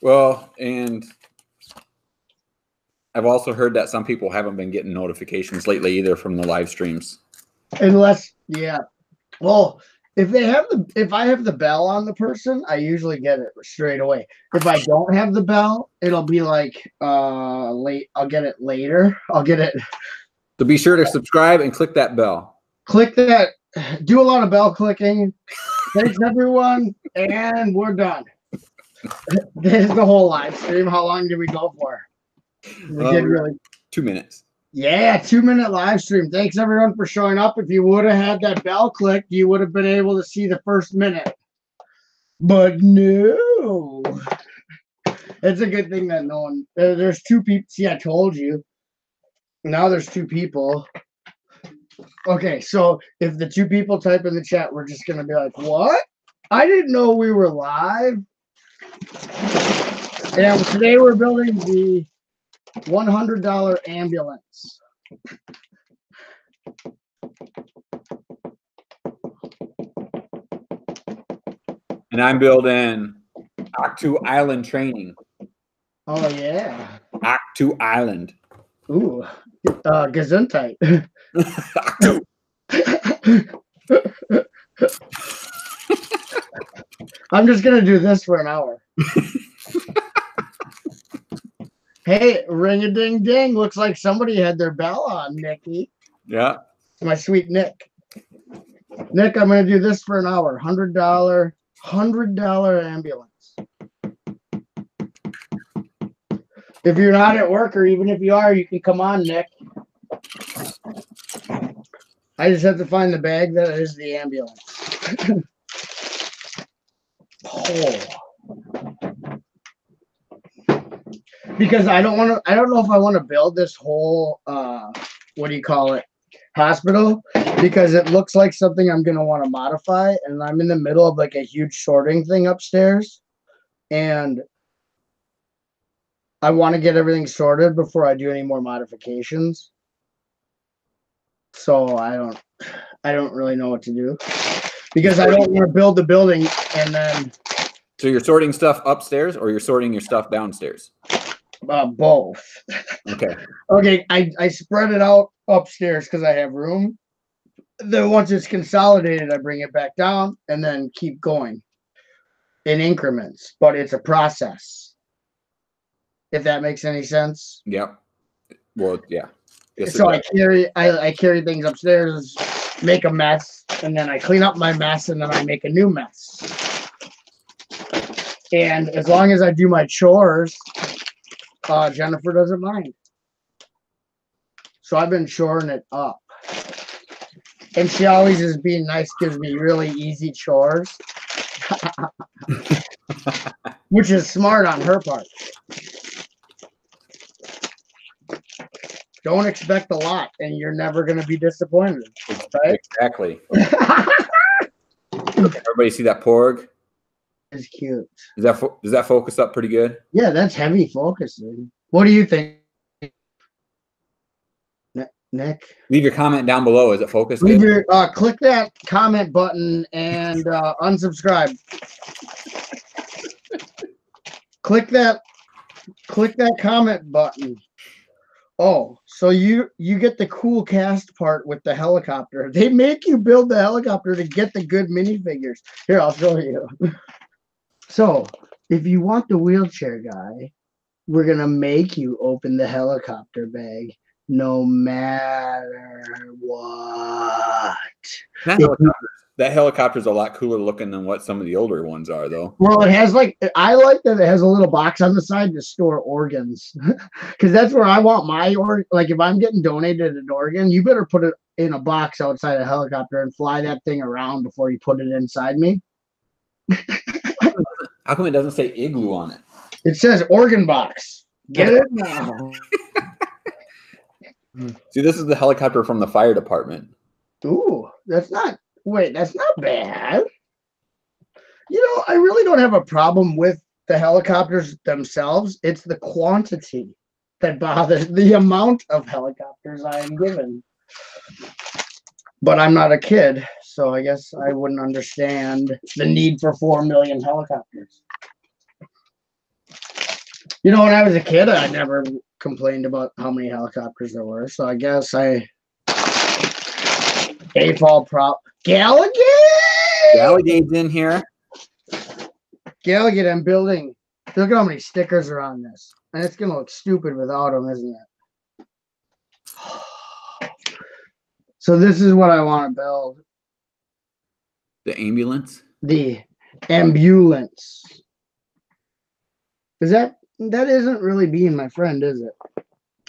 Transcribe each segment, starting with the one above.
Well, and I've also heard that some people haven't been getting notifications lately either from the live streams. Unless, yeah. Well, if I have the bell on the person, I usually get it straight away. If I don't have the bell, it'll be like late. I'll get it later. I'll get it. So be sure to subscribe and click that bell. Click that. Do a lot of bell clicking. Thanks everyone, and we're done. This is the whole live stream. How long did we go for? We did really 2 minutes. Yeah, 2-minute live stream. Thanks everyone for showing up. If you would have had that bell clicked, you would have been able to see the first minute. But no. It's a good thing that no one there's 2 people. See, I told you. Now there's 2 people. Okay, so if the 2 people type in the chat, we're just gonna be like, what? I didn't know we were live. And today we're building the $100 ambulance. And I'm building Ahch-To Island training. Oh yeah. Ahch-To Island. Ooh. Gesundheit. I'm just gonna do this for an hour. Hey, ring a ding ding. Looks like somebody had their bell on, Nikki. Yeah. My sweet Nick. Nick, I'm gonna do this for an hour. $100 ambulance. If you're not at work, or even if you are, you can come on, Nick. I just have to find the bag that is the ambulance. Oh. Because I don't know if I want to build this whole what do you call it, hospital, because it looks like something I'm going to want to modify, and I'm in the middle of like a huge sorting thing upstairs, and I want to get everything sorted before I do any more modifications. So I don't really know what to do, because I don't want to build the building and then. So you're sorting stuff upstairs, or you're sorting your stuff downstairs? Both. Okay. Okay, I spread it out upstairs because I have room. Then once it's consolidated, I bring it back down and then keep going in increments. But it's a process. If that makes any sense. Yep. Well, yeah. Yes, so I carry things upstairs, make a mess, and then I clean up my mess, and then I make a new mess. And as long as I do my chores, Jennifer doesn't mind. So I've been shoring it up. And she always is being nice, gives me really easy chores. Which is smart on her part. Don't expect a lot, and you're never going to be disappointed. Right? Exactly. Everybody see that porg? It's cute. Does that focus up pretty good? Yeah, that's heavy focusing. What do you think, Nick? Leave your comment down below. Is it focused? Leave your click that comment button and unsubscribe. click that comment button. Oh, so you get the cool cast part with the helicopter. They make you build the helicopter to get the good minifigures. Here, I'll show you. So, if you want the wheelchair guy, we're going to make you open the helicopter bag no matter what. That helicopter's a lot cooler looking than what some of the older ones are, though. Well, it has I like that it has a little box on the side to store organs. Because that's where I want my organ. Like, if I'm getting donated an organ, you better put it in a box outside a helicopter and fly that thing around before you put it inside me. How come it doesn't say igloo on it? It says organ box. Get it now. See, this is the helicopter from the fire department. Ooh, that's not bad. You know, I really don't have a problem with the helicopters themselves. It's the quantity that bothers, the amount of helicopters I am given. But I'm not a kid, so I guess I wouldn't understand the need for 4 million helicopters. You know, when I was a kid, I never complained about how many helicopters there were. So I guess A-fall prop. Gallagher! Gallagade's in here. Gallagher, I'm building. Look at how many stickers are on this. And it's going to look stupid without them, isn't it? So this is what I want to build. The ambulance. The ambulance. Is that isn't really being my friend, is it?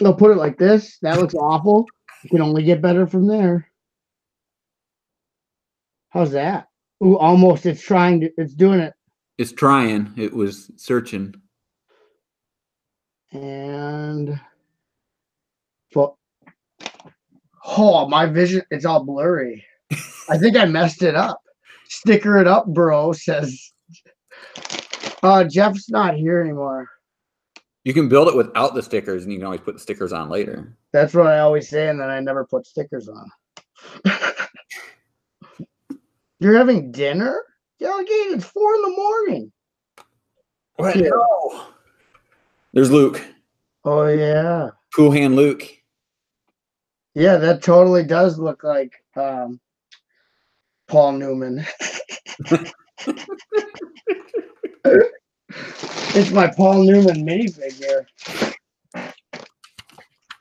I'll put it like this. That looks awful. You can only get better from there. How's that? Ooh, almost. It's doing it. It's trying. It was searching. And oh, my vision, it's all blurry. I think I messed it up. Sticker it up, bro, says Jeff's not here anymore. You can build it without the stickers, and you can always put the stickers on later. That's what I always say, and then I never put stickers on. You're having dinner? Delegate, it's 4 a.m. What? No. There's Luke. Oh, yeah. Cool hand Luke. Yeah, that totally does look like Paul Newman. It's my Paul Newman minifigure.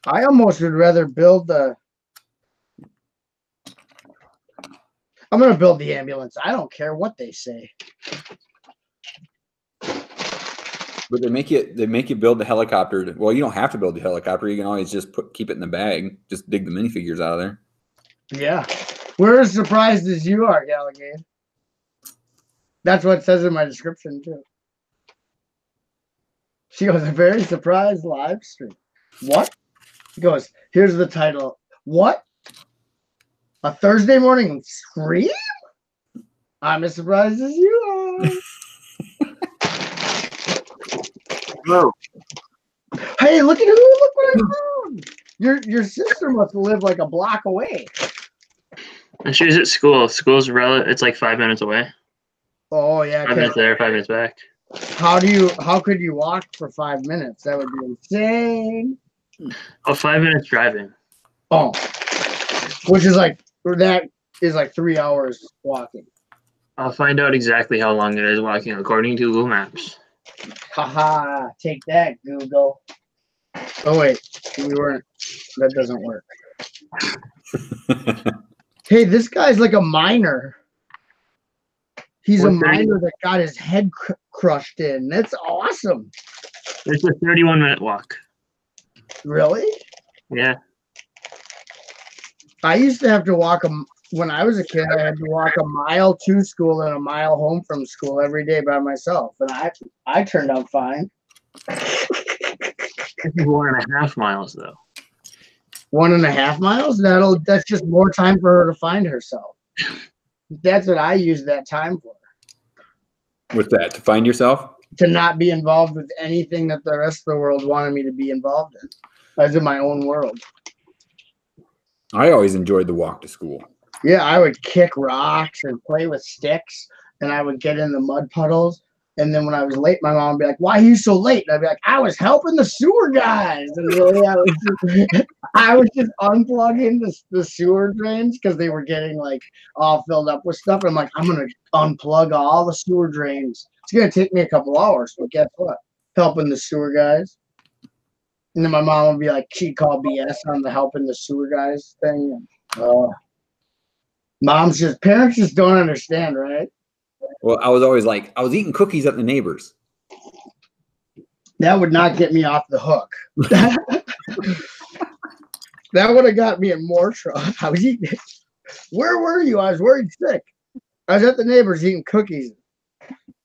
I almost would rather build I'm going to build the ambulance. I don't care what they say. But they make you build the helicopter. Well, you don't have to build the helicopter. You can always just keep it in the bag. Just dig the minifigures out of there. Yeah. We're as surprised as you are, Gallagher. That's what it says in my description, too. She goes, a very surprised live stream. What? He goes, here's the title. What? A Thursday morning stream? I'm as surprised as you are. No. Hey, look what I found. Your sister must live like a block away. And she's at school. School's it's like 5 minutes away. Oh yeah. 5 minutes there, 5 minutes back. How could you walk for 5 minutes? That would be insane. Oh, 5 minutes driving. Oh. That is like 3 hours walking. I'll find out exactly how long it is walking according to Google Maps. Haha, take that, Google. Oh wait, that doesn't work. Hey, this guy's like a miner. He's a miner that got his head crushed in. That's awesome. It's a 31-minute walk. Really? Yeah. I used to have to walk when I was a kid. I had to walk a mile to school and a mile home from school every day by myself, and I turned out fine. 1.5 miles though. 1.5 miles? That's just more time for her to find herself. That's what I use that time for. What's that? To find yourself? To not be involved with anything that the rest of the world wanted me to be involved in. I was in my own world. I always enjoyed the walk to school. Yeah, I would kick rocks and play with sticks, and I would get in the mud puddles. And then when I was late, my mom would be like, "Why are you so late?" And I'd be like, "I was helping the sewer guys." And really, I was just unplugging the sewer drains because they were getting like all filled up with stuff. And I'm like, I'm gonna unplug all the sewer drains. It's gonna take me a couple hours, but guess what? Helping the sewer guys. And then my mom would be like, she'd call BS on the helping the sewer guys thing. Parents just don't understand, right? Well, I was always like, I was eating cookies at the neighbors. That would not get me off the hook. That would have got me in more trouble. I was eating it. Where were you? I was worried sick. I was at the neighbors eating cookies.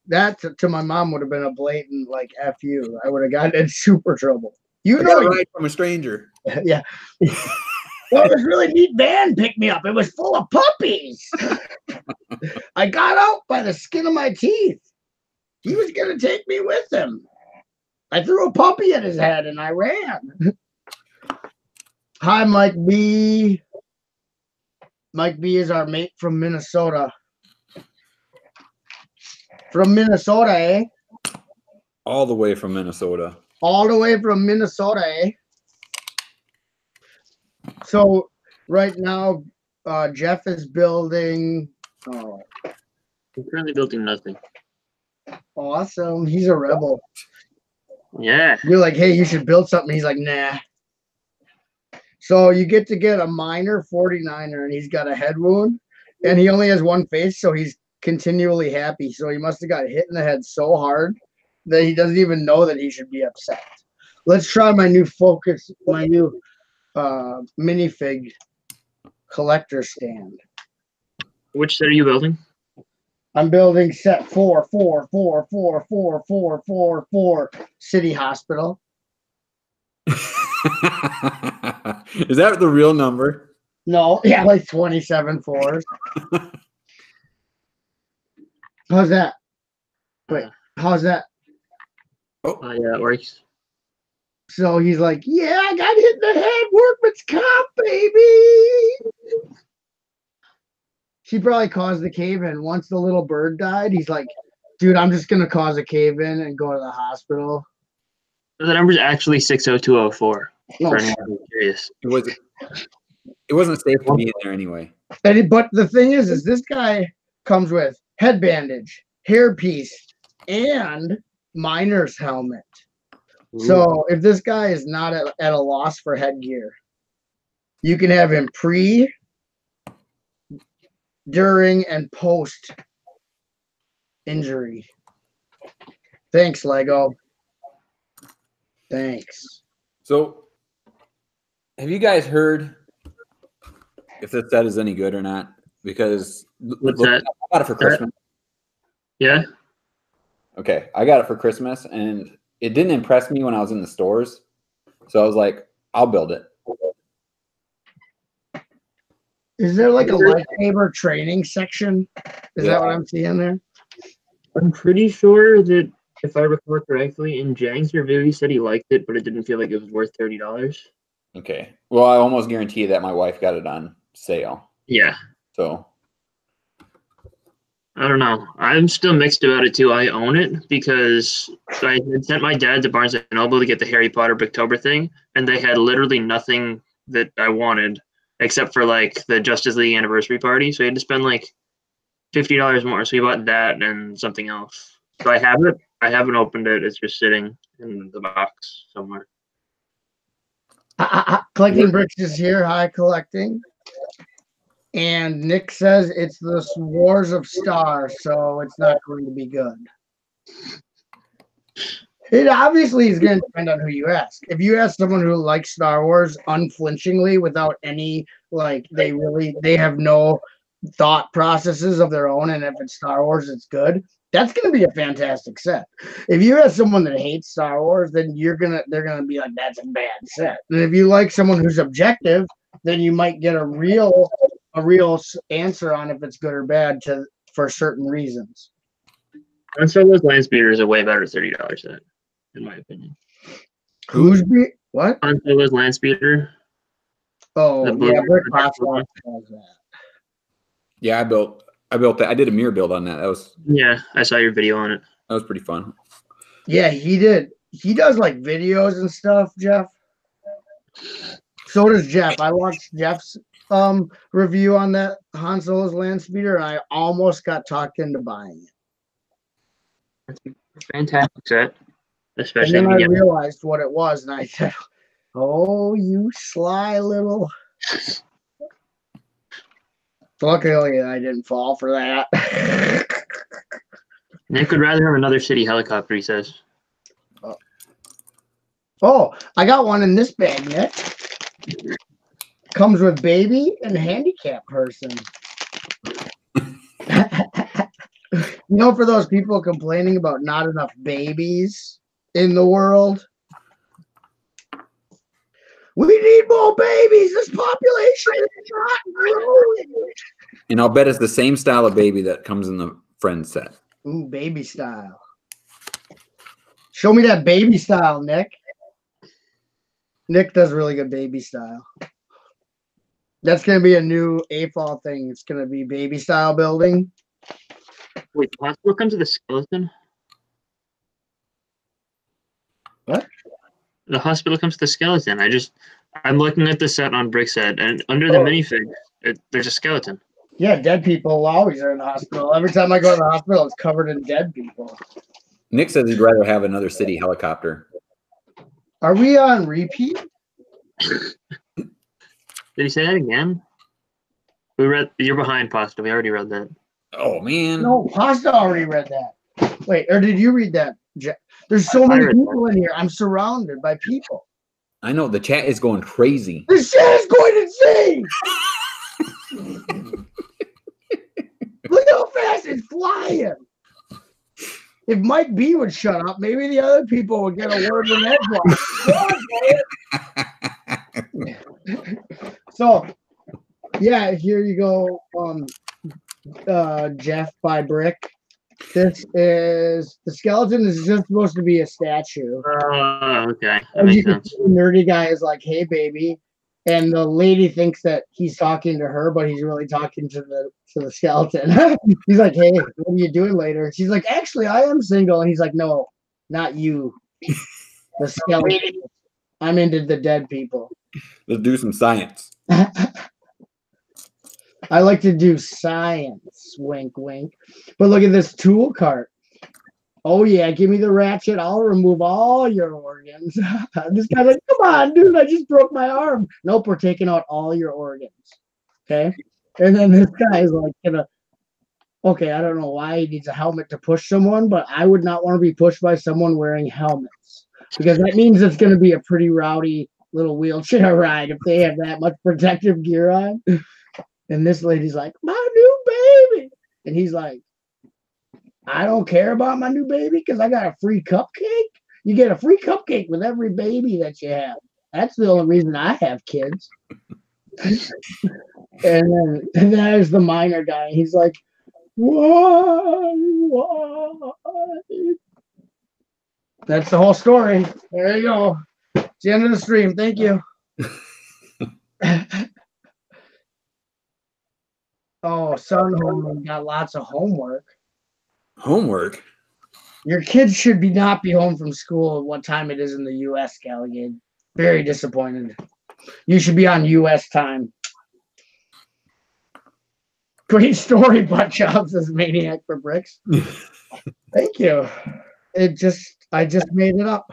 That to my mom would have been a blatant like F you. I would have gotten in super trouble. You I know, got a ride from a stranger. Yeah. Well, this really neat van picked me up. It was full of puppies. I got out by the skin of my teeth. He was going to take me with him. I threw a puppy at his head and I ran. Hi, Mike B. Mike B is our mate from Minnesota. From Minnesota, eh? All the way from Minnesota. all the way from Minnesota, eh? So right now, Jeff is building. Oh, I'm currently building nothing. awesome! He's a rebel. Yeah. You're like, hey, you should build something. He's like, nah. So you get to get a minor 49er, and he's got a head wound, and he only has one face, so he's continually happy. So he must have got hit in the head so hard that he doesn't even know that he should be upset. Let's try my new minifig collector stand. Which set are you building? I'm building set 4 City Hospital. Is that the real number? No, yeah, like 27 fours. How's that? Wait, how's that? Yeah, it works. So he's like, yeah, I got hit in the head. Workman's comp, baby. She probably caused the cave in. Once the little bird died, he's like, dude, I'm just going to cause a cave in and go to the hospital. The number's actually 60204. No, For anyone who's curious. It wasn't safe to be in there anyway. but the thing is this guy comes with head bandage, hairpiece, and miner's helmet. So if this guy is not at a loss for headgear, you can have him pre, during, and post injury. Thanks, Lego. Thanks. So, have you guys heard if this set is any good or not? Because What's that? I got it for Christmas. Yeah. Okay, I got it for Christmas, and it didn't impress me when I was in the stores. So I was like, I'll build it. Is there like a lightsaber training section? Is that what I'm seeing there? I'm pretty sure that if I recall correctly, in Jang's review, he said he liked it, but it didn't feel like it was worth $30. Okay. Well, I almost guarantee that my wife got it on sale. Yeah. So I don't know. I'm still mixed about it too. I own it because I had sent my dad to Barnes & Noble to get the Harry Potter Booktober thing, and they had literally nothing that I wanted except for like the Justice League anniversary party. So he had to spend like $50 more. So he bought that and something else. So I have it. I haven't opened it. It's just sitting in the box somewhere. Collecting bricks is here. Hi, collecting. And Nick says it's the Wars of Stars, so it's not going to be good. It obviously is going to depend on who you ask. If you ask someone who likes Star Wars unflinchingly without any, like, they have no thought processes of their own, and if it's Star Wars, it's good. That's going to be a fantastic set. If you ask someone that hates Star Wars, then they're gonna be like, that's a bad set. And if you like someone who's objective, then you might get a real answer on if it's good or bad for certain reasons. Han Solo's Landspeeder is a way better $30 set, in my opinion. What? Han Solo's Landspeeder. Oh, yeah, Brick Box does that. yeah, I built that. I did a mirror build on that. Yeah, I saw your video on it. That was pretty fun. Yeah, he did. He does like videos and stuff, Jeff. So does Jeff. I watched Jeff's review on that Han Solo's Landspeeder, and I almost got talked into buying it. It's a fantastic set, especially And then when I you get realized what it was, and I said, "Oh, you sly little." Luckily, I didn't fall for that. Nick would rather have another city helicopter, he says. Oh, I got one in this bag, Nick. Comes with baby and handicap person. For those people complaining about not enough babies in the world, we need more babies. This population is not growing. And I'll bet it's the same style of baby that comes in the Friends set. Ooh, baby style. Show me that baby style, Nick. Nick does really good baby style. That's going to be a new AFOL thing. It's going to be baby style building. Wait, possible comes with a skeleton? What? the hospital comes with a skeleton. I'm looking at the set on Brickset, and under the minifig, there's a skeleton. Yeah, dead people always are in the hospital. Every time I go to the hospital, it's covered in dead people. Nick says he'd rather have another city helicopter. Are we on repeat? Did he say that again? You're behind, Pasta. We already read that. Oh man. No, Pasta already read that. Wait, or did you read that? There's so many people in here. I'm surrounded by people. I know the chat is going crazy. The chat is going insane. Look how fast it's flying. If Mike B would shut up, maybe the other people would get a word in edgewise. So, yeah, here you go, Jeff by Brick. This is the skeleton is just supposed to be a statue. Oh, okay. That As makes you can sense. see, the nerdy guy is like, "Hey, baby," and the lady thinks that he's talking to her, but he's really talking to the skeleton. He's like, "Hey, what are you doing later?" And she's like, "Actually, I am single." And he's like, "No, not you, the skeleton. I'm into the dead people." Let's do some science. I like to do science, wink, wink. But look at this tool cart. Oh yeah, give me the ratchet. I'll remove all your organs. This guy's like, come on, dude, I just broke my arm. Nope, we're taking out all your organs. Okay. And then this guy is like, okay, I don't know why he needs a helmet to push someone, but I would not want to be pushed by someone wearing helmets because that means it's going to be a pretty rowdy little wheelchair ride if they have that much protective gear on. And this lady's like, my new baby. And he's like, I don't care about my new baby because I got a free cupcake. You get a free cupcake with every baby that you have. That's the only reason I have kids. And then there's the miner guy. He's like, why? That's the whole story. There you go. It's the end of the stream. Thank you. Oh, son, home got lots of homework. Homework? Your kids should not be home from school at what time it is in the U.S., Galligade. Very disappointed. You should be on U.S. time. Great story, Butt Chops, says Maniac for Bricks. Thank you. I just made it up.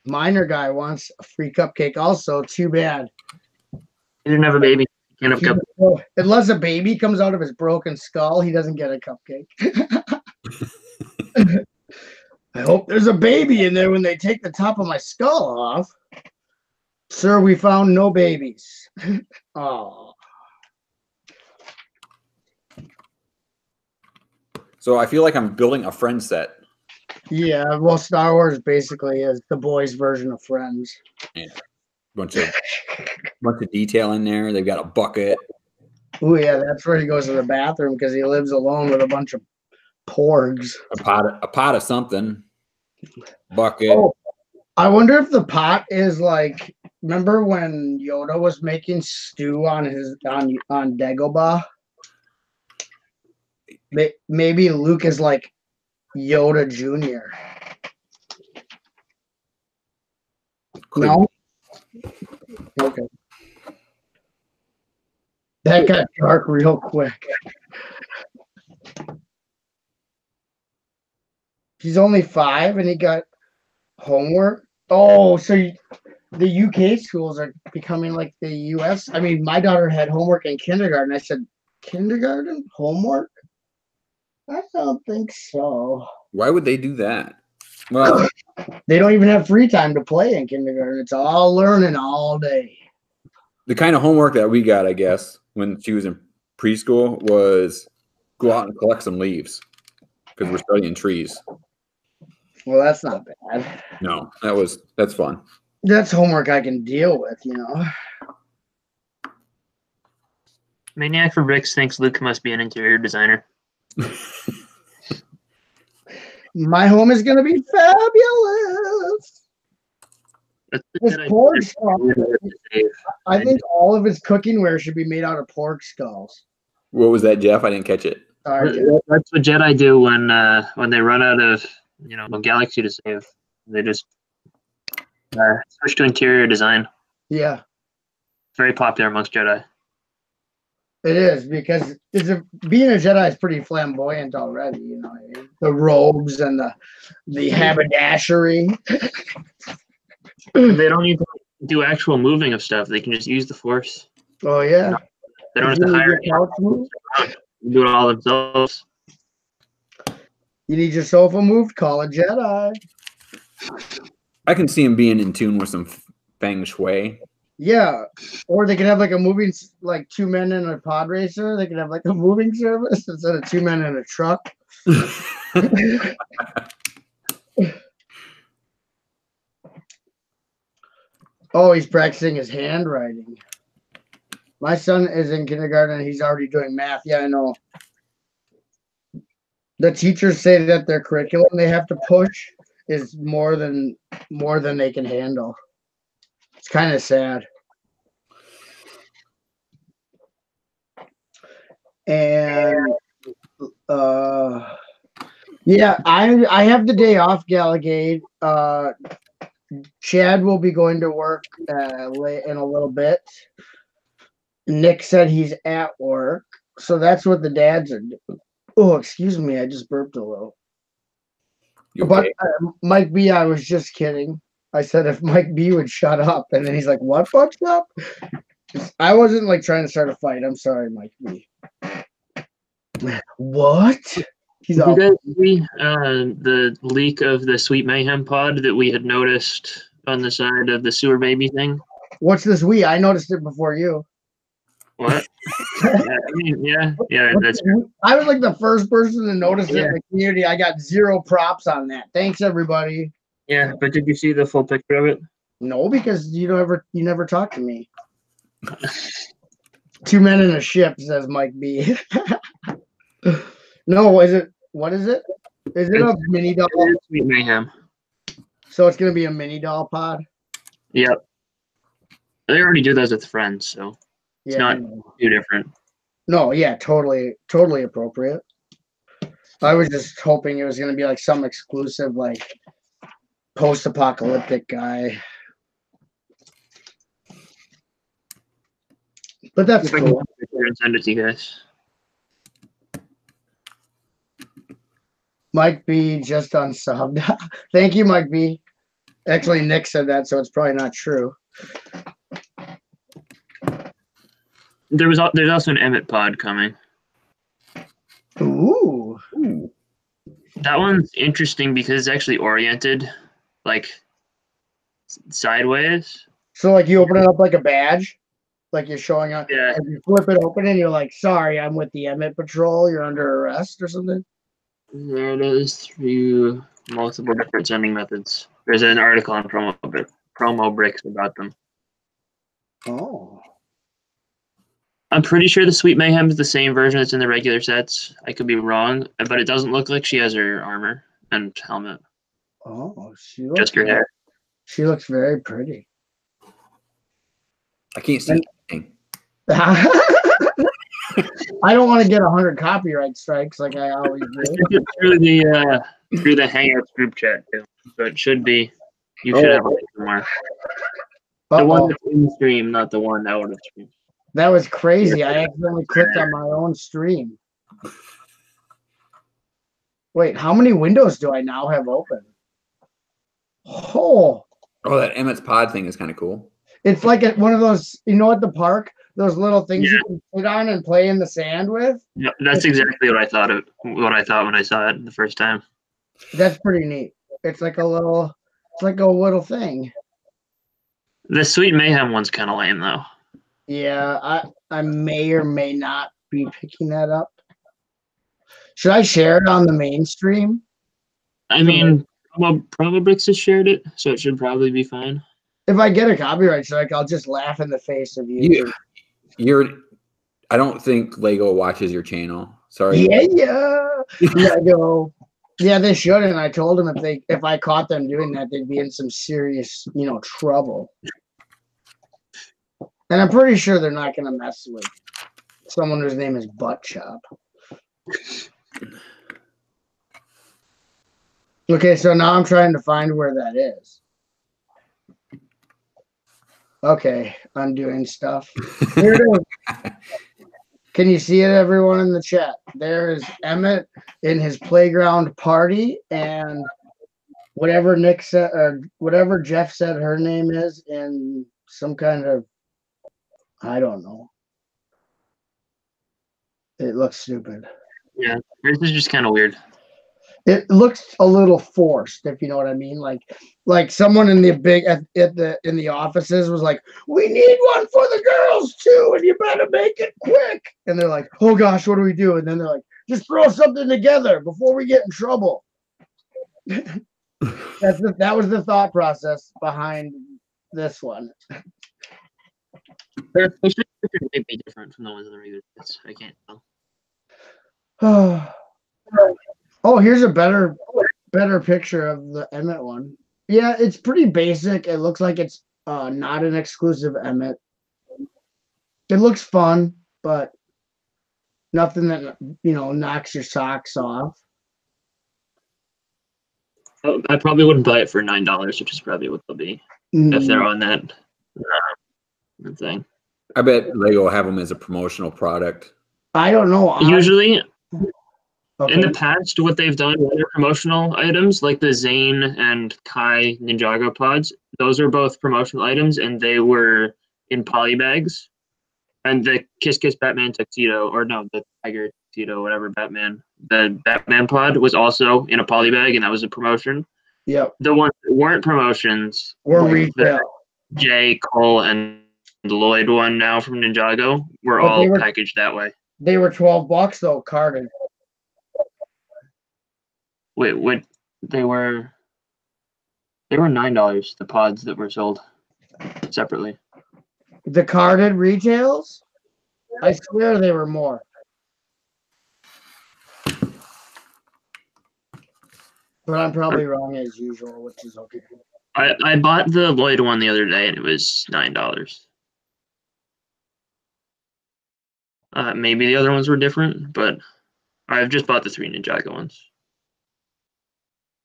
Miner guy wants a free cupcake also. Too bad. He didn't have a baby. Can't have cupcake. Unless a baby comes out of his broken skull, he doesn't get a cupcake. I hope there's a baby in there when they take the top of my skull off. Sir, we found no babies. Oh. So I feel like I'm building a friend set. Yeah, well, Star Wars basically is the boys' version of Friends. Yeah. Bunch of detail in there. They've got a bucket. Oh yeah, that's where he goes to the bathroom because he lives alone with a bunch of porgs. A pot of something. Bucket. Oh, I wonder if the pot is like. Remember when Yoda was making stew on Dagobah? Maybe Luke is like Yoda Jr. No? Okay. That got dark real quick. He's only 5 and he got homework. Oh, so the UK schools are becoming like the US. I mean, my daughter had homework in kindergarten. I said, kindergarten? Homework? I don't think so. Why would they do that? Well, they don't even have free time to play in kindergarten. It's all learning all day. The kind of homework that we got, I guess, when she was in preschool was go out and collect some leaves because we're studying trees. Well, that's not bad. No, that's fun. That's homework I can deal with, you know. Maniac for Bricks thinks Luke must be an interior designer. My home is going to be fabulous. This pork skull, I think all of his cooking-ware should be made out of pork skulls. What was that, Jeff? I didn't catch it. Sorry, That's what Jedi do when they run out of a galaxy to save. They just switched to interior design. Yeah, Very popular amongst Jedi. it is because being a Jedi is pretty flamboyant already. You know, the robes and the haberdashery. They don't need to do actual moving of stuff. They can just use the Force. Oh yeah. They don't have to hire couch move. do it all themselves. You need your sofa moved. Call a Jedi. I can see him being in tune with some feng shui. Yeah, or they could have like a moving, like 2 men in a pod racer. They could have like a moving service instead of 2 men in a truck. Oh, he's practicing his handwriting. My son is in kindergarten and he's already doing math. Yeah, I know. The teachers say that their curriculum they have to push is more than they can handle. It's kind of sad. And yeah, I have the day off, Galligade. Chad will be going to work late in a little bit. Nick said he's at work, so that's what the dads are doing. Oh, excuse me, I just burped a little. But Mike B, I was just kidding. I said if Mike B would shut up, and then he's like, "What fucked up?" I wasn't like trying to start a fight. I'm sorry, Mike B. What? He's Did all. you guys see the leak of the Sweet Mayhem pod that we had noticed on the side of the sewer baby thing? What's this? I noticed it before you. What? yeah, that's I was like the first person to notice it in the community. I got 0 props on that. Thanks, everybody. yeah. But did you see the full picture of it? No, because you never talk to me. 2 men in a ship, says Mike B. No, is it? What is it? Is it a mini doll? It is Sweet Mayhem. So it's gonna be a mini doll pod. Yep. They already do those with friends, so it's not too different. No, yeah, totally appropriate. I was just hoping it was gonna be like some exclusive, like post-apocalyptic guy. But that's If I can cool. take a picture and send it to you guys. Mike B just unsubbed. Thank you, Mike B. Actually, Nick said that, so it's probably not true. There's also an Emmett pod coming. Ooh. That one's interesting because it's actually oriented like sideways. So like you open it up like a badge, like you're showing up. Yeah. Like you flip it open and you're like, "Sorry, I'm with the Emmett Patrol. You're under arrest or something." There it is through multiple different sending methods. There's an article on promo bricks about them. Oh. I'm pretty sure the Sweet Mayhem is the same version that's in the regular sets. I could be wrong, but it doesn't look like she has her armor and helmet. Oh, Just her hair. She looks very pretty. I can't see anything. I don't want to get 100 copyright strikes like I always do. through the Hangouts group chat too. So it should be. You should have it somewhere. The one that's in stream, not the one out of stream. That was crazy. I accidentally clicked on my own stream. Wait, how many windows do I now have open? Oh, That Emmett's pod thing is kind of cool. it's like one of those, you know, at the park, those little things you can put on and play in the sand with. Yeah, that's exactly what I thought when I saw it the first time. That's pretty neat. It's like a little thing. The Sweet Mayhem one's kind of lame though. Yeah, I may or may not be picking that up. Should I share it on the mainstream? I mean, Promobricks has shared it, so it should probably be fine. If I get a copyright strike, I'll just laugh in the face of you. I don't think Lego watches your channel. Sorry. Yeah. Lego. Yeah, they should. And I told them if I caught them doing that, they'd be in some serious, trouble. And I'm pretty sure they're not going to mess with someone whose name is Butt Chop. Okay, so now I'm trying to find where that is. Okay, undoing stuff. Here it is. Can you see it, everyone in the chat? There is Emmett in his playground party, and whatever Nick said, or whatever Jeff said her name is, in some kind of, I don't know. It looks stupid. Yeah, this is just kind of weird. It looks a little forced, if you know what I mean. Like someone in the big in the offices was like, "We need one for the girls too, and you better make it quick." And they're like, "Oh gosh, what do we do?" And then they're like, "Just throw something together before we get in trouble." That was the thought process behind this one. Their pictures might be different from the ones in the regular kits. I can't tell. Oh, here's a better picture of the Emmett one. Yeah, it's pretty basic. It looks like it's not an exclusive Emmett. It looks fun, but nothing that knocks your socks off. I probably wouldn't buy it for $9, which is probably what they'll be if they're on that thing. I bet Lego will have them as a promotional product. I don't know. Usually, okay. in the past, what they've done with their promotional items, like the Zane and Kai Ninjago pods, those are both promotional items, and they were in poly bags. And the Kiss Kiss Batman tuxedo, or no, the Tiger tuxedo, whatever the Batman pod was also in a poly bag, and that was a promotion. Yep. The ones that weren't promotions were retail. J, Cole, and the Lloyd one now from Ninjago were all packaged that way. They were $12 though, carded. Wait, what? They were $9. The pods that were sold separately. The carded retails? I swear they were more. But I'm probably wrong as usual, which is okay. I bought the Lloyd one the other day and it was $9. Maybe the other ones were different, but I've just bought the 3 Ninjago ones.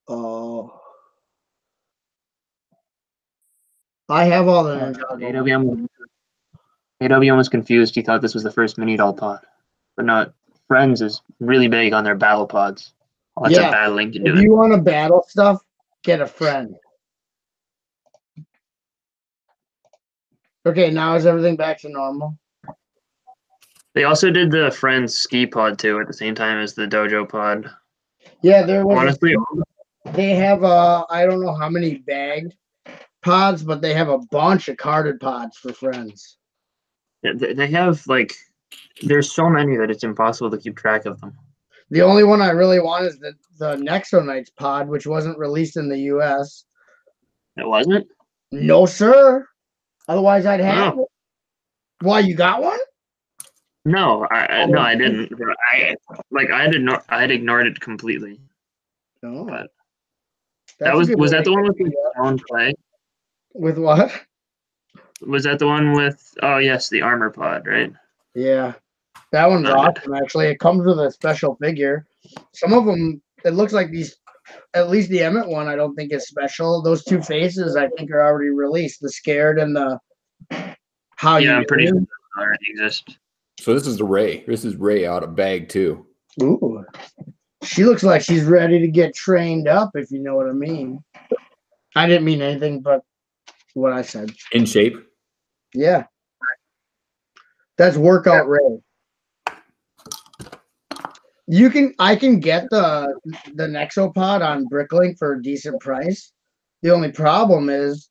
Oh. I have all the Ninjago. AWM was confused. He thought this was the first mini doll pod, but not. Friends is really big on their battle pods. Lots of battling to do. If you want to battle stuff, get a friend. Okay, now is everything back to normal? They also did the Friends ski pod too at the same time as the Dojo pod. Yeah, there was. Honestly, they have I don't know how many bagged pods, but they have a bunch of carded pods for Friends. They have there's so many that it's impossible to keep track of them. The only one I really want is the Nexo Knights pod, which wasn't released in the US. It wasn't? No, sir. Otherwise, I'd have it. Why, you got one? No, I didn't. I had ignored it completely. No. But was that the one with the own play? With what? Was that the one with? Oh yes, the armor pod, right? Yeah, that one's awesome. Actually, it comes with a special figure. Some of them, it looks like these. At least the Emmett one, I don't think is special. Those two faces, I think, are already released. The scared and the how you. Yeah, I'm pretty sure they already exist. So this is the Ray. This is Ray out of bag 2. Ooh, she looks like she's ready to get trained up, if you know what I mean. I didn't mean anything but what I said. In shape. Yeah. That's workout Ray. I can get the Nexopod on Bricklink for a decent price. The only problem is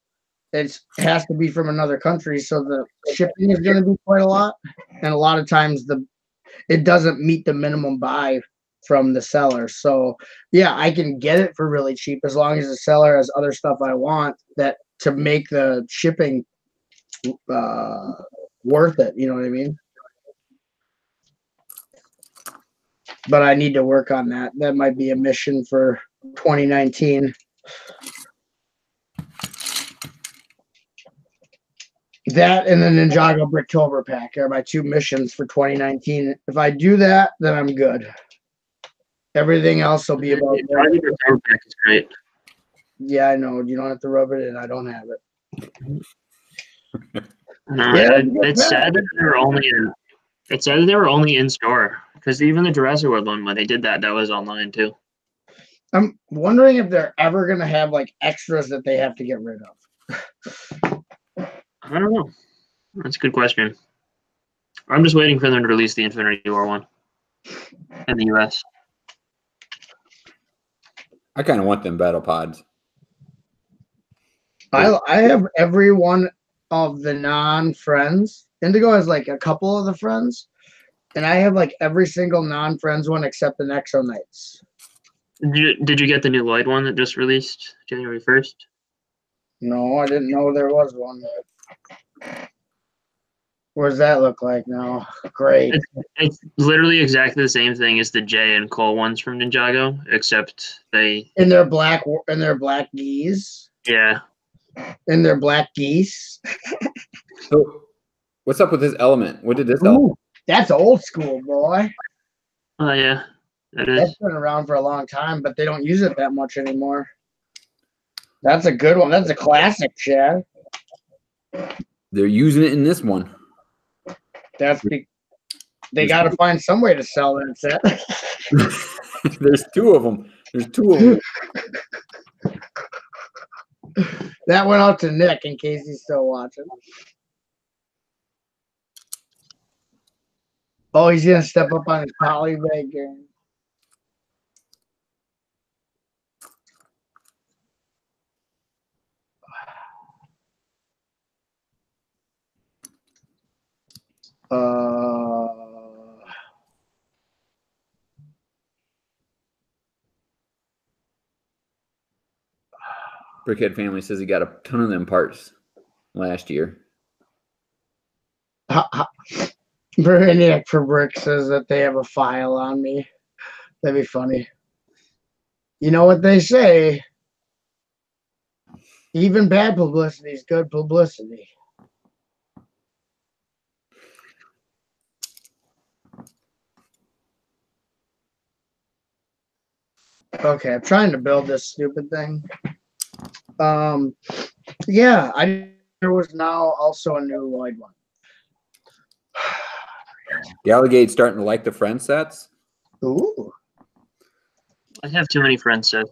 it has to be from another country, so the shipping is going to be quite a lot, and a lot of times it doesn't meet the minimum buy from the seller. So yeah, I can get it for really cheap as long as the seller has other stuff I want that to make the shipping worth it. You know what I mean? But I need to work on that. That might be a mission for 2019. That and the Ninjago Bricktober pack are my 2 missions for 2019. If I do that, then I'm good. Everything else will be about The power pack is great. Yeah, I know. You don't have to rub it in. I don't have it. No, Yeah, it's sad that they were only in. It's sad that they were only in store because even the Jurassic World one, when they did that, that was online too. I'm wondering if they're ever gonna have like extras that they have to get rid of. I don't know. That's a good question. I'm just waiting for them to release the Infinity War one in the US. I kind of want them battle pods. I have every one of the non-friends. Indigo has like a couple of the friends, and I have like every single non-friends one except the Nexo Knights. Did you get the new Lloyd one that just released January 1st? No, I didn't know there was one. What does that look like now? Great. It's literally exactly the same thing as the Jay and Cole ones from Ninjago, except they In their black geese. yeah. In their black geese. So, what's up with this element? What did this Ooh, element? that's old school, boy. Oh yeah, it is. That's been around for a long time, but they don't use it that much anymore. That's a good one. That's a classic, Chad. They're using it in this one. They got to find some way to sell that set. There's two of them. There's two of them. That went out to Nick in case he's still watching. Oh, he's gonna step up on his polybag game. Brickhead family says he got a ton of them parts last year. Brainiac for Brick says that they have a file on me. That'd be funny. You know what they say? Even bad publicity is good publicity. Okay, I'm trying to build this stupid thing. Yeah, there was now also a new Lloyd one. Gallagade's starting to like the friend sets. Ooh. I have too many friends sets.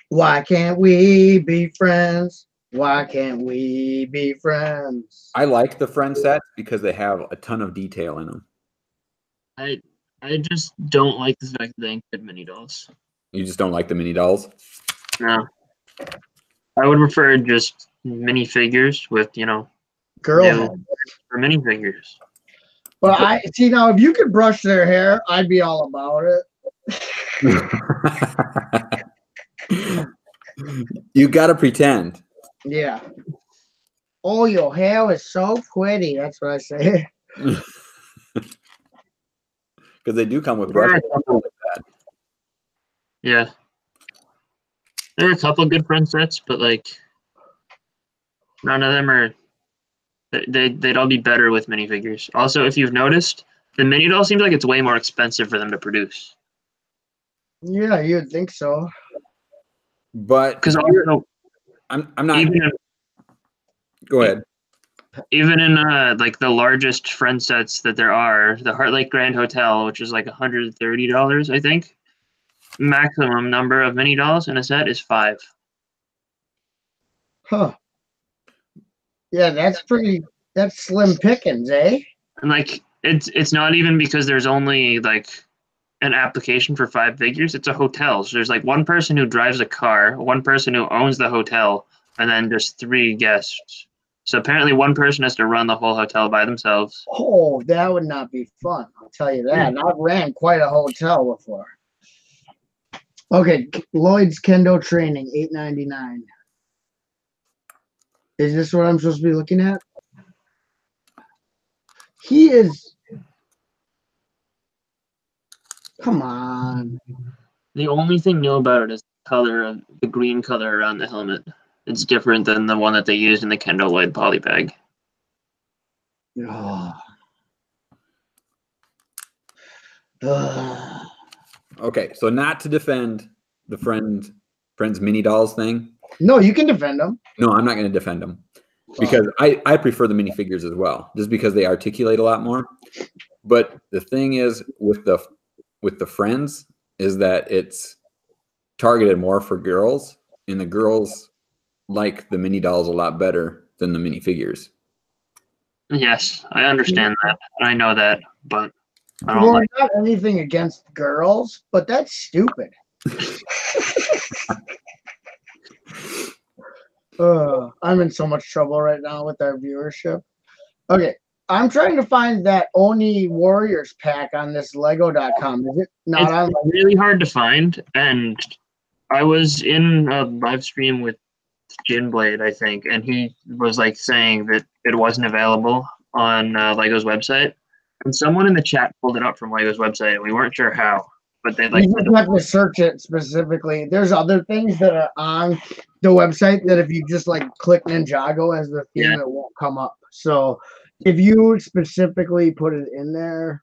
Why can't we be friends? Why can't we be friends? I like the friend sets because they have a ton of detail in them. I just don't like the fact that they include mini dolls. You just don't like the mini dolls? No. I would prefer just minifigures with, Girl new head. or minifigures. But I see now if you could brush their hair, I'd be all about it. You gotta pretend. Yeah. Oh, your hair is so pretty. That's what I say. Because they do come with brushes. Yeah. There are a couple good friend sets, but none of them are. They'd all be better with minifigures. Also, if you've noticed, the mini doll seems like it's way more expensive for them to produce. Yeah, you'd think so. But Because I'm not. Go ahead. Even in the largest friend sets that there are, the Heart Lake Grand Hotel, which is like $130, I think. Maximum number of mini dolls in a set is 5. Huh. Yeah, that's slim pickings, eh? And it's not even because there's only an application for 5 figures. It's a hotel. So there's one person who drives a car, one person who owns the hotel, and then just 3 guests. So apparently one person has to run the whole hotel by themselves. Oh, that would not be fun. I'll tell you that. And I've ran quite a hotel before. Okay, Lloyd's Kendo Training, $8.99. Is this what I'm supposed to be looking at? He is. Come on. The only thing new about it is the green color around the helmet. It's different than the one that they used in the Kendo Lloyd polybag. Oh. Okay, so not to defend the friends mini dolls thing. No, you can defend them. No, I'm not going to defend them because I prefer the minifigures as well, just because they articulate a lot more. But the thing is with the friends is that it's targeted more for girls, and the girls like the mini dolls a lot better than the minifigures. Yes, I understand that. I know that, but I don't Well, like. not anything against girls, but that's stupid. I'm in so much trouble right now with our viewership. Okay, I'm trying to find that Oni Warriors pack on this Lego.com. Is it not on? It's really hard to find, and I was in a live stream with Jinblade, I think, and he was like saying that it wasn't available on Lego's website, and someone in the chat pulled it up from Lego's website, and we weren't sure how, but they like. You just have to search it specifically. There's other things that are on the website that if you just like click Ninjago as the theme, it won't come up. So if you specifically put it in there.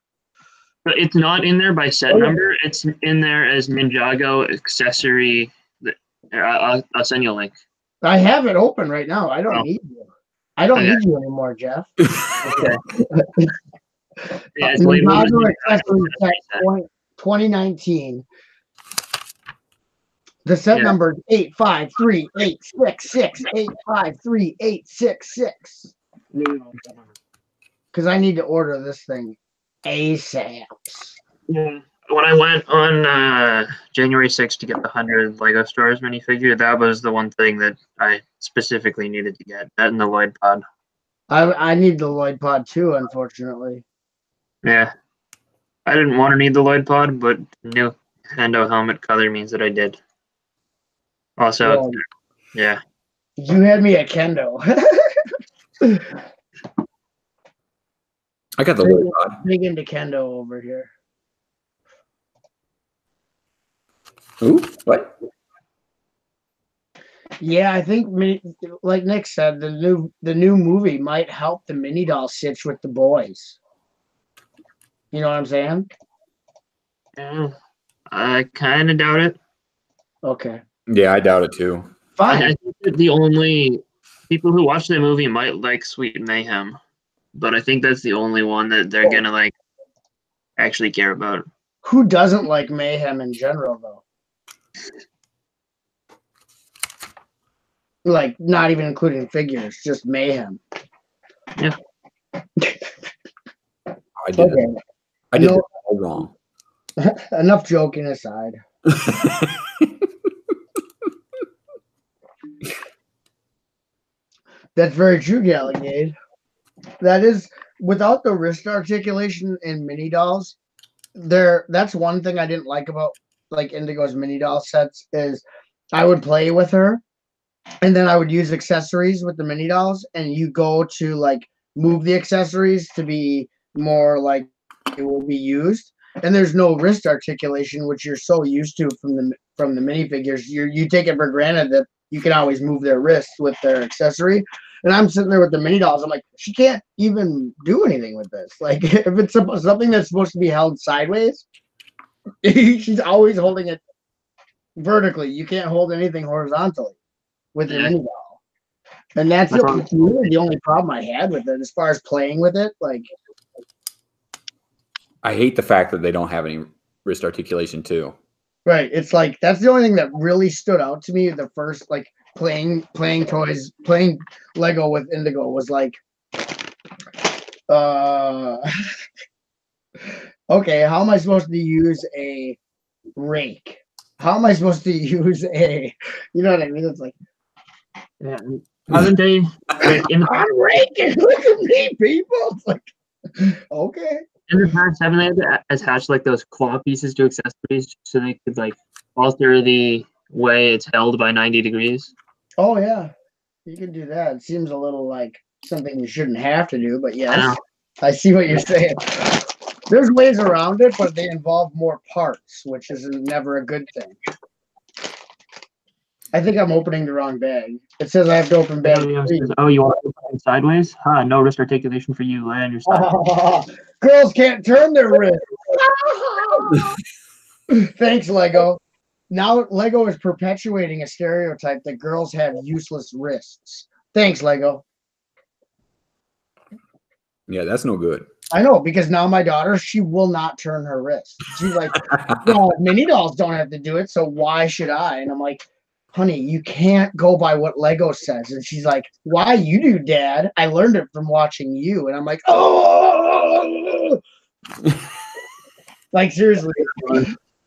But it's not in there by set number. It's in there as Ninjago accessory. I'll send you a link. I have it open right now. I don't need you. I don't need you anymore, Jeff. Okay. Yeah, Ninjago accessory set 2019. The set number is 8538668538666. Because I need to order this thing ASAP. Yeah. When I went on January 6th to get the 100 Lego Stars minifigure, that was the one thing that I specifically needed to get. That and the Lloyd Pod. I need the Lloyd Pod too, unfortunately. Yeah. I didn't want to need the Lloyd Pod, but new Hendo helmet color means that I did. Also, yeah. You had me at Kendo. I got the Lloyd Pod. Big into Kendo over here. Ooh, what? Yeah, I think like Nick said, the new movie might help the mini doll sitch with the boys. You know what I'm saying? Yeah, I kind of doubt it. Okay. Yeah, I doubt it too. Fine. I think that the only people who watch the movie might like Sweet Mayhem, but I think that's the only one that they're gonna like actually care about. Who doesn't like Mayhem in general, though? Like, not even including figures, just Mayhem. Yeah. I did it. I did it all wrong. Enough joking aside. That's very true, Galligade. That is, without the wrist articulation in mini dolls, that's one thing I didn't like about like Indigo's mini doll sets is I would play with her and then I would use accessories with the mini dolls, and you go to like move the accessories to be more like it will be used, and there's no wrist articulation, which you're so used to from the minifigures. You take it for granted that you can always move their wrists with their accessory. And I'm sitting there with the mini dolls. I'm like, she can't even do anything with this. Like, if it's something that's supposed to be held sideways, she's always holding it vertically. You can't hold anything horizontally with your mini doll. And that's really the only problem I had with it as far as playing with it. Like, I hate the fact that they don't have any wrist articulation too. Right. It's like that's the only thing that really stood out to me. The first like playing Lego with Indigo was like, okay, how am I supposed to use a rake? How am I supposed to use a, you know what I mean? It's like, yeah. Haven't they? I'm raking. Look at me, people. It's like, okay. In the past, haven't they attached like those claw pieces to accessories so they could like alter the way it's held by 90 degrees? Oh yeah, you can do that. It seems a little like something you shouldn't have to do, but yes, I see what you're saying. There's ways around it, but they involve more parts, which is never a good thing. I think I'm opening the wrong bag. It says I have to open bag 3. Oh, you want to open sideways? Huh? No wrist articulation for you. Lay on your side. Girls can't turn their wrist. Thanks, Lego. Now Lego is perpetuating a stereotype that girls have useless wrists. Thanks, Lego. Yeah, that's no good. I know, because now my daughter, she will not turn her wrist. She's like, no, mini dolls don't have to do it, so why should I? And I'm like, honey, you can't go by what Lego says. And she's like, why you do, Dad? I learned it from watching you. And I'm like, oh, like seriously.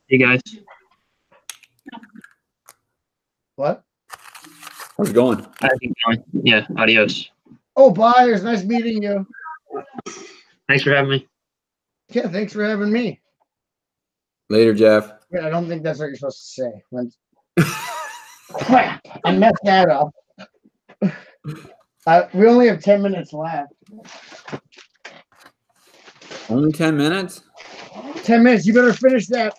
Hey guys. What? How's it going? Yeah, adios. Oh, bye. It was nice meeting you. Thanks for having me. Yeah, thanks for having me. Later, Jeff. Yeah, I don't think that's what you're supposed to say. Crap, I messed that up. We only have 10 minutes left. Only 10 minutes? 10 minutes. You better finish that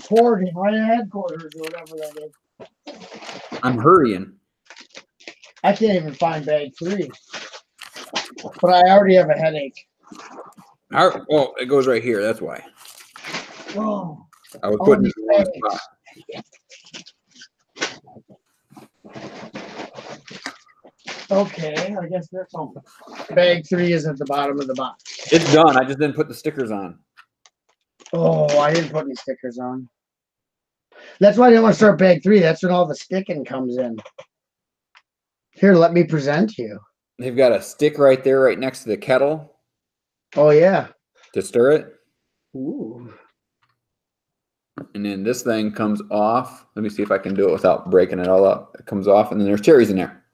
port headquarters or whatever that is. I'm hurrying. I can't even find bag 3. But I already have a headache. Oh, it goes right here. That's why. Oh, I was putting it in the wrong spot. okay. I guess that's all. Bag 3 is at the bottom of the box. It's done. I just didn't put the stickers on. Oh, I didn't put any stickers on. That's why I didn't want to start bag 3. That's when all the sticking comes in. Here, let me present you. They've got a stick right there, right next to the kettle Oh, yeah. to stir it. Ooh. And then this thing comes off. Let me see if I can do it without breaking it all up. It comes off, and then there's cherries in there.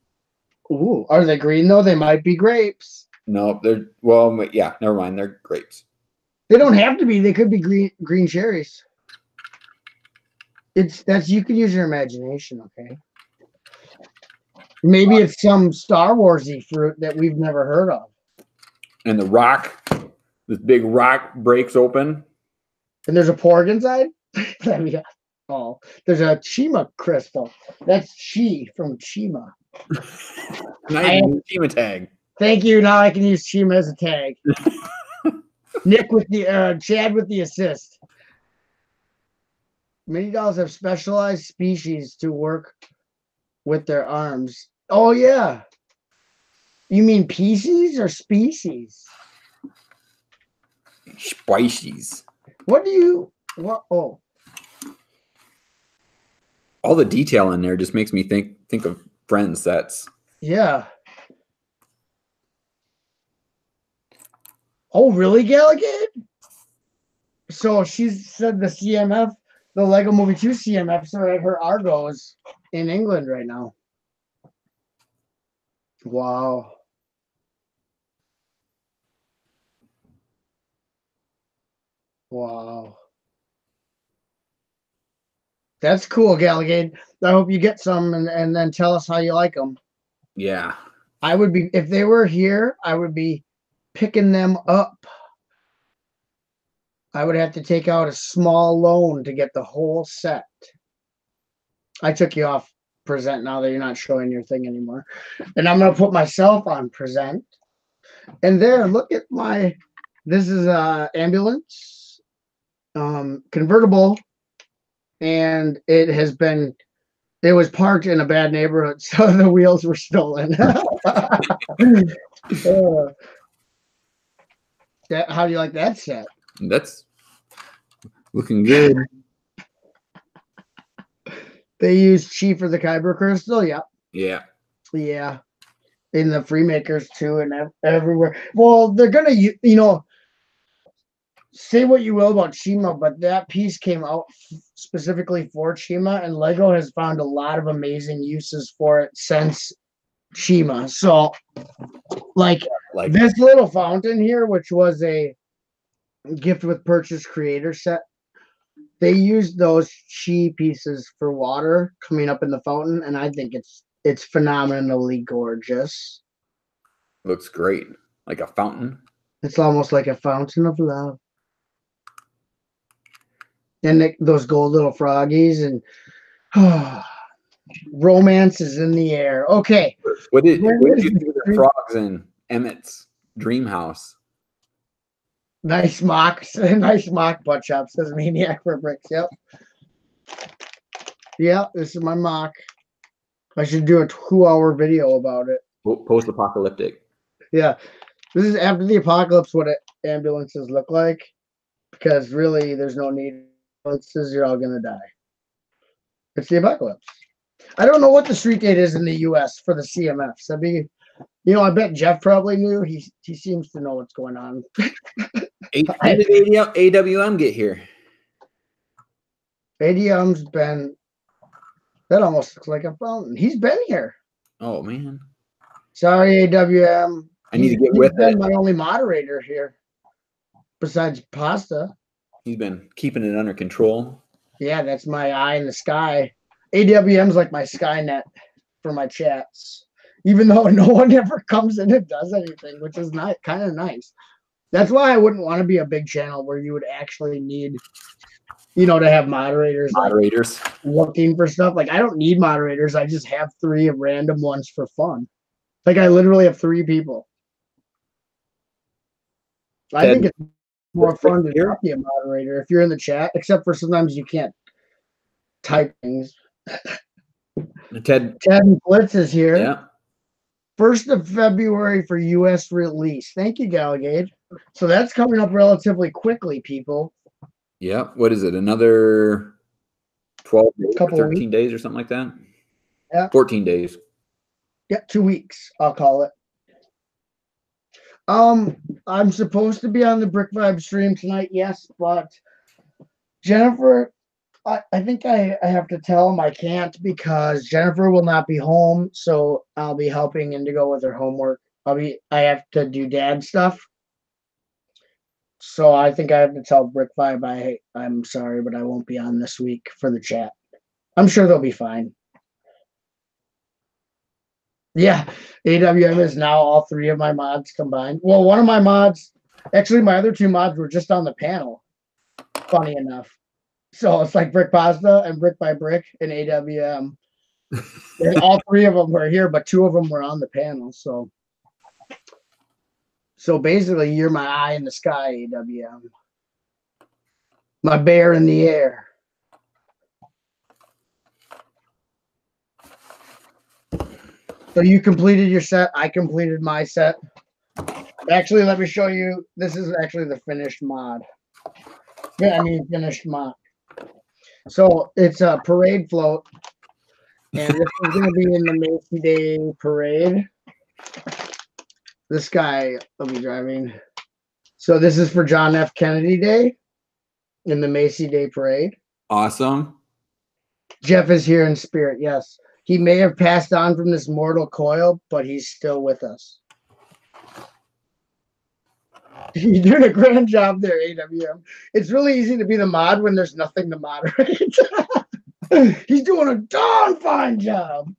Ooh. Are they green, though? They might be grapes. No, they're, well, yeah, never mind. They're grapes. They don't have to be. They could be green cherries. You can use your imagination, okay? Maybe it's some Star Warsy fruit that we've never heard of. And the rock, this big rock breaks open. And there's a pork inside? Oh, there's a Chima crystal. That's Chi from Chima. Nice Chima tag. Thank you. Now I can use Chima as a tag. Nick with the Chad with the assist. Mini dolls have specialized species to work with their arms. Oh yeah. You mean pieces or species? Species. What? Oh. All the detail in there just makes me think of Friends sets. Yeah. Oh, really, Gallagher? So she said the CMF, the Lego Movie 2 CMFs are at her Argos in England right now. Wow. Wow. That's cool, Gallagher. I hope you get some and then tell us how you like them. Yeah. I would be, if they were here, I would be picking them up. I would have to take out a small loan to get the whole set. I took you off present now that you're not showing your thing anymore. And I'm going to put myself on present. And there, look at this is a ambulance, convertible. And it was parked in a bad neighborhood, so the wheels were stolen. How do you like that set? That's looking good. They used Chi for the Kyber crystal. Yep. Yeah. Yeah. In the Freemakers too, and everywhere. Well, they're gonna, say what you will about Chima, but that piece came out specifically for Chima, and Lego has found a lot of amazing uses for it since Chima. So, like this little fountain here, which was a gift with purchase creator set, they used those Chi pieces for water coming up in the fountain, and I think it's phenomenally gorgeous. Looks great. Like a fountain. It's almost like a fountain of love. And those gold little froggies, and Romance is in the air. Okay. What did you do with the frogs in Emmett's dream house? Nice mock butt chop, says Maniac for Bricks. Yep. Yeah, this is my mock. I should do a 2-hour video about it. Post-apocalyptic. Yeah. This is after the apocalypse, what ambulances look like. Because really, there's no need. Ambulances, you're all going to die. It's the apocalypse. I don't know what the street date is in the U.S. for the CMFs. I mean, I bet Jeff probably knew. He seems to know what's going on. When did AWM get here? ADM's been. That almost looks like a fountain. He's been here. Oh man. Sorry, AWM. I need to get with it. He's been my only moderator here, besides Pasta. He's been keeping it under control. Yeah, that's my eye in the sky. AWM's like my Skynet for my chats, even though no one ever comes in and does anything, which is kind of nice. That's why I wouldn't want to be a big channel where you would actually need, to have moderators. Moderators. Like, looking for stuff. Like, I don't need moderators. I just have 3 of random ones for fun. Like, I literally have 3 people. I think it's more fun to not be a moderator if you're in the chat, except for sometimes you can't type things. Ted and Blitz is here. Yeah. 1st of February for U.S. release. Thank you, Galagade. So that's coming up relatively quickly, people. Yeah. What is it? Another 12 days, or 13 weeks. days or something like that? Yeah. 14 days. Yeah, 2 weeks, I'll call it. I'm supposed to be on the Brick Vibe stream tonight, yes, but Jennifer, I think I have to tell him I can't because Jennifer will not be home, so I'll be helping Indigo with her homework. I have to do dad stuff. So I think I have to tell Brick Vibe I'm sorry, but I won't be on this week for the chat. I'm sure they'll be fine. Yeah, AWM is now all 3 of my mods combined. Well, one of my mods, actually my other 2 mods were just on the panel, funny enough. So it's like Brick Pasta and Brick by Brick and AWM. And all 3 of them were here, but 2 of them were on the panel. So basically, you're my eye in the sky, AWM. My bear in the air. So you completed your set. I completed my set. Actually, let me show you. This is actually the finished mod. Yeah, I mean finished mod. So it's a parade float. And this is going to be in the Macy Day parade. This guy will be driving. So this is for John F. Kennedy Day in the Macy Day parade. Awesome. Jeff is here in spirit, yes. He may have passed on from this mortal coil, but he's still with us. You're doing a grand job there, AWM. It's really easy to be the mod when there's nothing to moderate. He's doing a darn fine job.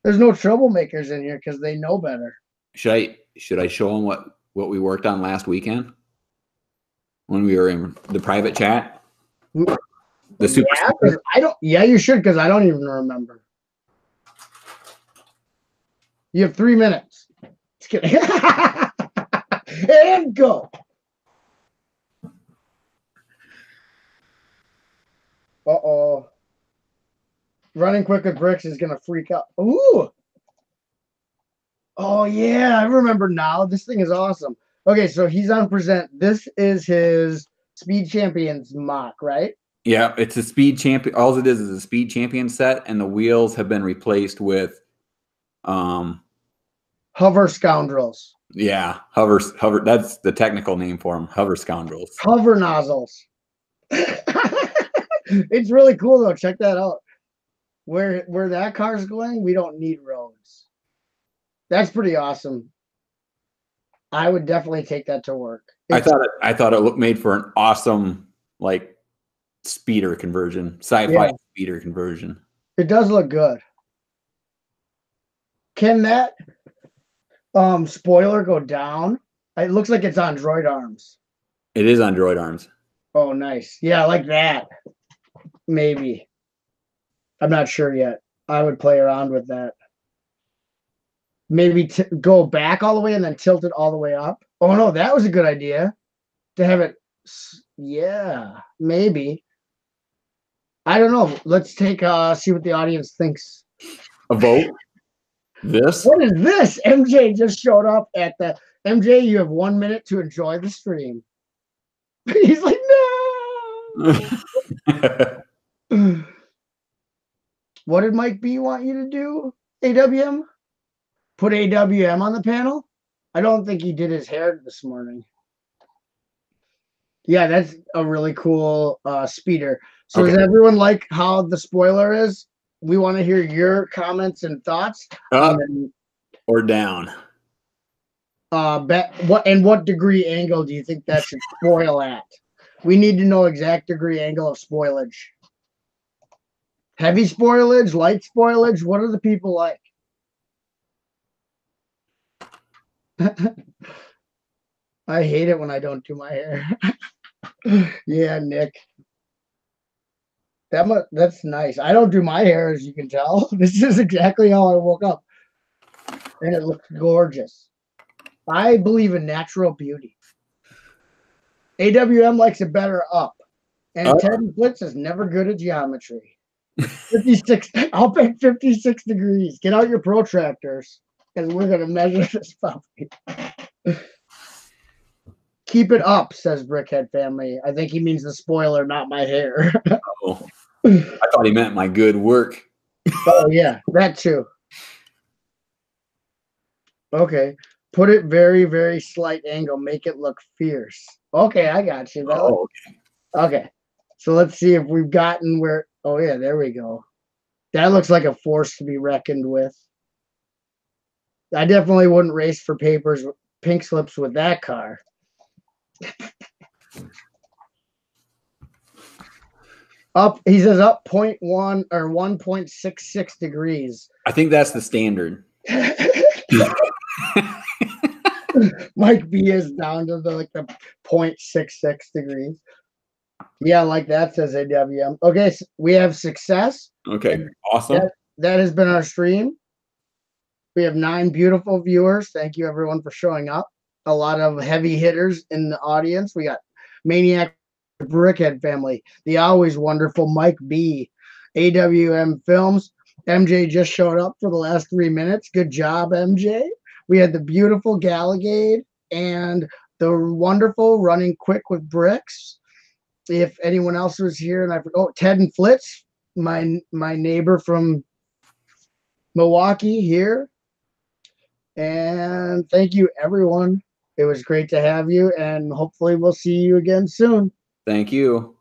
There's no troublemakers in here because they know better. Should I show them what we worked on last weekend when we were in the private chat? The super. Yeah, you should because I don't even remember. You have 3 minutes. Just kidding. And go. Uh-oh. Running quick with bricks is going to freak out. Ooh. Oh, yeah. I remember now. This thing is awesome. Okay, so he's on present. This is his Speed Champions mock, right? Yeah, it's a Speed Champion. All it is a Speed Champion set, and the wheels have been replaced with Hover Scoundrels. Yeah, hover. That's the technical name for them. Hover Scoundrels. Hover nozzles. It's really cool though. Check that out. Where that car's going, we don't need roads. That's pretty awesome. I would definitely take that to work. I thought it looked made for an awesome like speeder conversion, sci-fi speeder conversion. It does look good. Can that spoiler go down? It looks like it's on droid arms. It is on droid arms. Oh, nice. Yeah, like that. Maybe. I'm not sure yet. I would play around with that. Maybe go back all the way and then tilt it all the way up. Oh no, that was a good idea. To have it, yeah, maybe. I don't know. Let's take see what the audience thinks. A vote. This. What is this? MJ just showed up at the MJ. You have 1 minute to enjoy the stream. He's like, no. What did Mike B want you to do? AWM? Put AWM on the panel? I don't think he did his hair this morning. Yeah, that's a really cool speeder. So Okay. Does everyone like how the spoiler is? We want to hear your comments and thoughts. Up or down? What degree angle do you think that should spoil at? We need to know exact degree angle of spoilage. Heavy spoilage, light spoilage. What are the people like? I hate it when I don't do my hair. Yeah, Nick. That's nice. I don't do my hair, as you can tell. This is exactly how I woke up. And it looks gorgeous. I believe in natural beauty. AWM likes it better up. And Ted Blitz is never good at geometry. 56. I'll pick 56 degrees. Get out your protractors. And we're going to measure this puppy. Keep it up, says Brickhead Family. I think he means the spoiler, not my hair. Oh, I thought he meant my good work. Oh, yeah, that too. Okay. Put it very, very slight angle. Make it look fierce. Okay, I got you. Oh, okay. So let's see if we've gotten where. Oh, yeah, there we go. That looks like a force to be reckoned with. I definitely wouldn't race for pink slips with that car. Up, he says up 0.1 or 1.66 degrees. I think that's the standard. Mike B is down to the 0.66 degrees. Yeah, like that, says AWM. Okay, so we have success. Okay, awesome. That has been our stream. We have 9 beautiful viewers. Thank you, everyone, for showing up. A lot of heavy hitters in the audience. We got Maniac Brickhead Family, the always wonderful Mike B, AWM Films. MJ just showed up for the last 3 minutes. Good job, MJ. We had the beautiful Galligade and the wonderful Running Quick with Bricks. If anyone else was here, and I forgot, Ted and Flitz, my neighbor from Milwaukee here. And thank you, everyone. It was great to have you, and hopefully we'll see you again soon. Thank you.